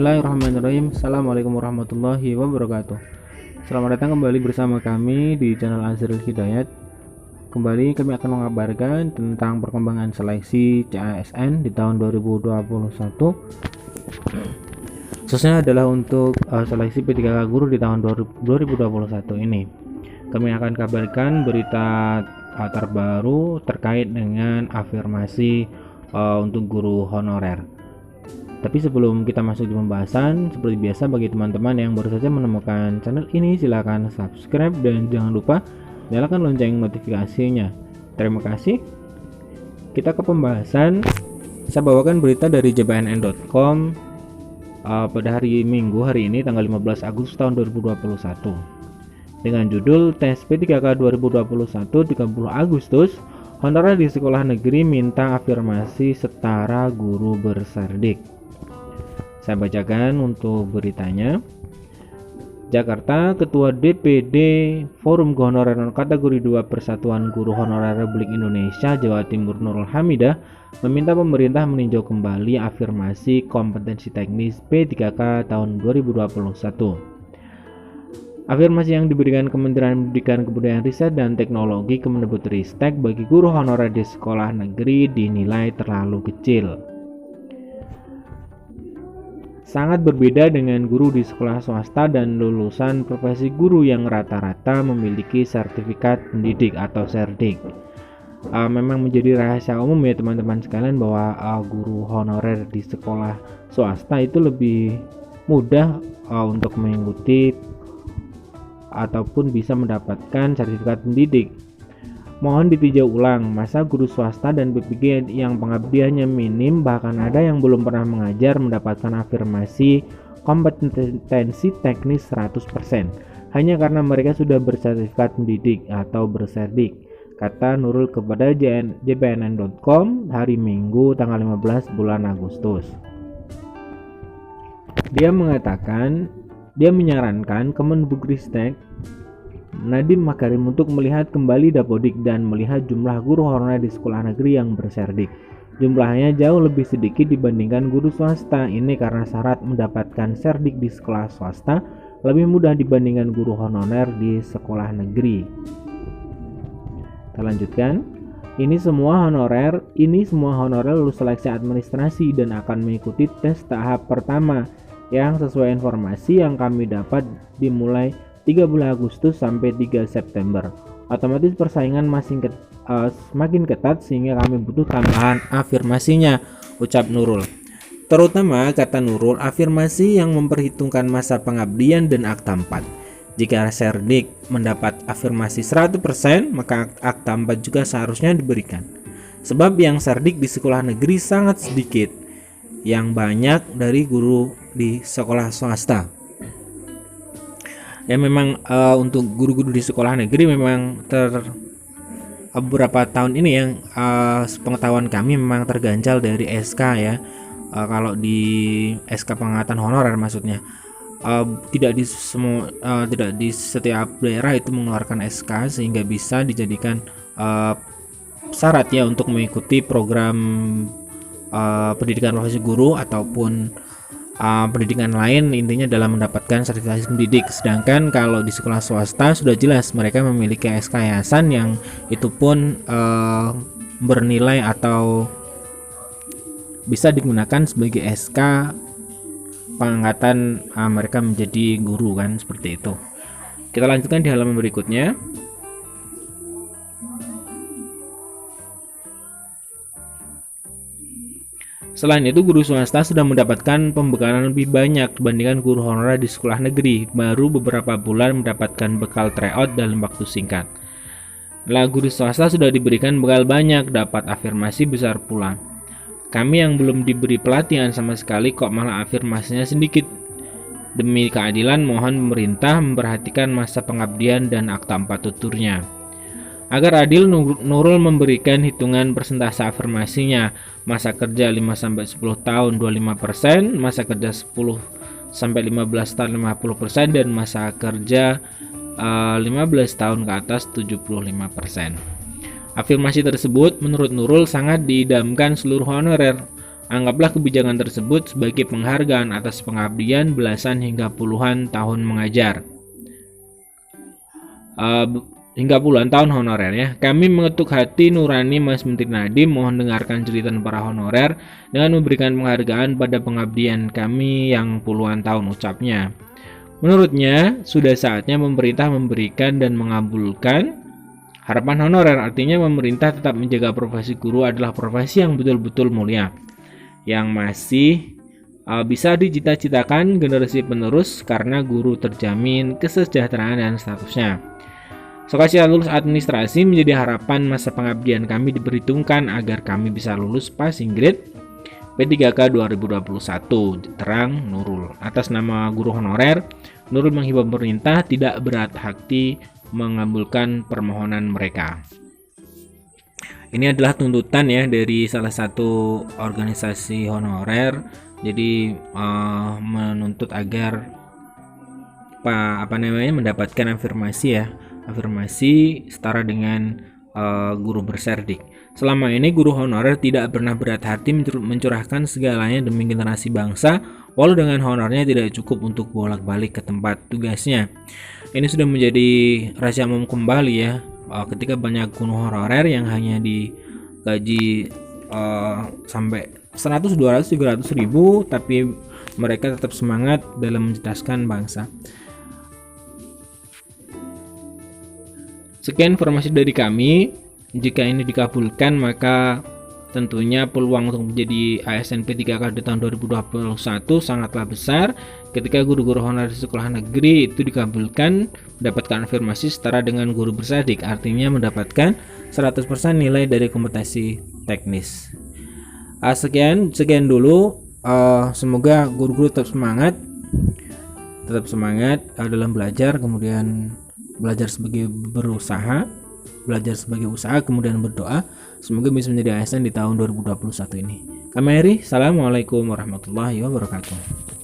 Bismillahirrahmanirrahim. Assalamualaikum warahmatullahi wabarakatuh. Selamat datang kembali bersama kami di channel Azril Hidayat. Kembali kami akan mengabarkan tentang perkembangan seleksi CASN di tahun 2021. Khususnya adalah untuk seleksi P3K guru di tahun 2021 ini. Kami akan kabarkan berita terbaru terkait dengan afirmasi untuk guru honorer. Tapi sebelum kita masuk di pembahasan, seperti biasa bagi teman-teman yang baru saja menemukan channel ini, silakan subscribe dan jangan lupa nyalakan lonceng notifikasinya. Terima kasih. Kita ke pembahasan. Saya bawakan berita dari jbnn.com pada hari Minggu hari ini tanggal 15 Agustus tahun 2021 dengan judul Tes P3K 2021 30 Agustus, honorer di sekolah negeri minta afirmasi setara guru berserdik. Saya bacakan untuk beritanya. Jakarta, Ketua DPD Forum Kehonoreran Kategori 2 Persatuan Guru Honorer Republik Indonesia Jawa Timur Nurul Hamidah meminta pemerintah meninjau kembali afirmasi kompetensi teknis P3K tahun 2021. Afirmasi yang diberikan Kementerian Pendidikan Kebudayaan Riset dan Teknologi Kemendikbudristek bagi guru honorer di sekolah negeri dinilai terlalu kecil. Sangat berbeda dengan guru di sekolah swasta dan lulusan profesi guru yang rata-rata memiliki sertifikat pendidik atau serdik. Memang menjadi rahasia umum ya teman-teman sekalian bahwa guru honorer di sekolah swasta itu lebih mudah untuk mengikuti ataupun bisa mendapatkan sertifikat pendidik. Mohon ditinjau ulang, masa guru swasta dan PPG yang pengabdiannya minim bahkan ada yang belum pernah mengajar mendapatkan afirmasi kompetensi teknis 100% hanya karena mereka sudah bersertifikat pendidik atau berserdik, kata Nurul kepada jbnn.com hari Minggu tanggal 15 bulan Agustus. Dia menyarankan Kemendikbudristek Nadiem Makarim untuk melihat kembali Dapodik dan melihat jumlah guru honorer di sekolah negeri yang berserdik. Jumlahnya jauh lebih sedikit dibandingkan guru swasta. Ini karena syarat mendapatkan serdik di sekolah swasta lebih mudah dibandingkan guru honorer di sekolah negeri. Kita lanjutkan. Ini semua honorer lulus seleksi administrasi dan akan mengikuti tes tahap pertama yang sesuai informasi yang kami dapat dimulai 13 Agustus sampai 3 September. Otomatis persaingan semakin ketat sehingga kami butuh tambahan afirmasinya, ucap Nurul. Terutama, kata Nurul, afirmasi yang memperhitungkan masa pengabdian dan akta 4. Jika serdik mendapat afirmasi 100%, maka akta 4 juga seharusnya diberikan. Sebab yang serdik di sekolah negeri sangat sedikit, yang banyak dari guru di sekolah swasta. Ya memang untuk guru-guru di sekolah negeri memang beberapa tahun ini yang pengetahuan kami memang terganjal dari SK ya. Kalau di SK pengangkatan honorer maksudnya tidak di setiap daerah itu mengeluarkan SK sehingga bisa dijadikan syarat ya untuk mengikuti program pendidikan profesi guru ataupun pendidikan lain, intinya dalam mendapatkan sertifikasi pendidik. Sedangkan kalau di sekolah swasta sudah jelas mereka memiliki SK yayasan yang itu pun bernilai atau bisa digunakan sebagai SK pengangkatan mereka menjadi guru kan, seperti itu. Kita lanjutkan di halaman berikutnya. Selain itu, guru swasta sudah mendapatkan pembekalan lebih banyak dibandingkan guru honorer di sekolah negeri. Baru beberapa bulan mendapatkan bekal tryout dalam waktu singkat. Guru swasta sudah diberikan bekal banyak, dapat afirmasi besar pula. Kami yang belum diberi pelatihan sama sekali kok malah afirmasinya sedikit. Demi keadilan, mohon pemerintah memperhatikan masa pengabdian dan akta 4 tuturnya. Agar adil, Nurul memberikan hitungan persentase afirmasinya. Masa kerja 5-10 tahun 25%, masa kerja 10-15 tahun 50%, dan masa kerja 15 tahun ke atas 75%. Afirmasi tersebut menurut Nurul sangat diidamkan seluruh honorer. Anggaplah kebijakan tersebut sebagai penghargaan atas pengabdian belasan hingga puluhan tahun mengajar. Hingga puluhan tahun honorer ya. Kami mengetuk hati nurani Mas Menteri Nadiem, mohon dengarkan jeritan para honorer dengan memberikan penghargaan pada pengabdian kami yang puluhan tahun, ucapnya. Menurutnya, sudah saatnya pemerintah memberikan dan mengabulkan harapan honorer. Artinya pemerintah tetap menjaga profesi guru adalah profesi yang betul-betul mulia, yang masih bisa dicita-citakan generasi penerus karena guru terjamin kesejahteraan dan statusnya. Sukacita lulus administrasi menjadi harapan masa pengabdian kami diperhitungkan agar kami bisa lulus passing grade P3K 2021, terang Nurul. Atas nama guru honorer, Nurul menghimbau pemerintah tidak berat hati mengabulkan permohonan mereka. Ini adalah tuntutan ya dari salah satu organisasi honorer. Jadi menuntut agar mendapatkan afirmasi setara dengan guru berserdik. Selama ini guru honorer tidak pernah berat hati mencurahkan segalanya demi generasi bangsa, walau dengan honornya tidak cukup untuk bolak-balik ke tempat tugasnya. Ini sudah menjadi rahasia umum kembali ya, ketika banyak guru honorer yang hanya digaji sampai 100, 200, 300 ribu, tapi mereka tetap semangat dalam mencerdaskan bangsa. Sekian informasi dari kami. Jika ini dikabulkan, maka tentunya peluang untuk menjadi ASN P3K di tahun 2021 sangatlah besar. Ketika guru-guru honorer di sekolah negeri itu dikabulkan, mendapatkan afirmasi setara dengan guru berserdik, artinya mendapatkan 100% nilai dari kompetensi teknis. Sekian dulu. Semoga guru-guru tetap semangat dalam belajar, kemudian belajar sebagai usaha, kemudian berdoa semoga bisa menjadi ASN di tahun 2021 ini. Kami Assalamualaikum warahmatullahi wabarakatuh.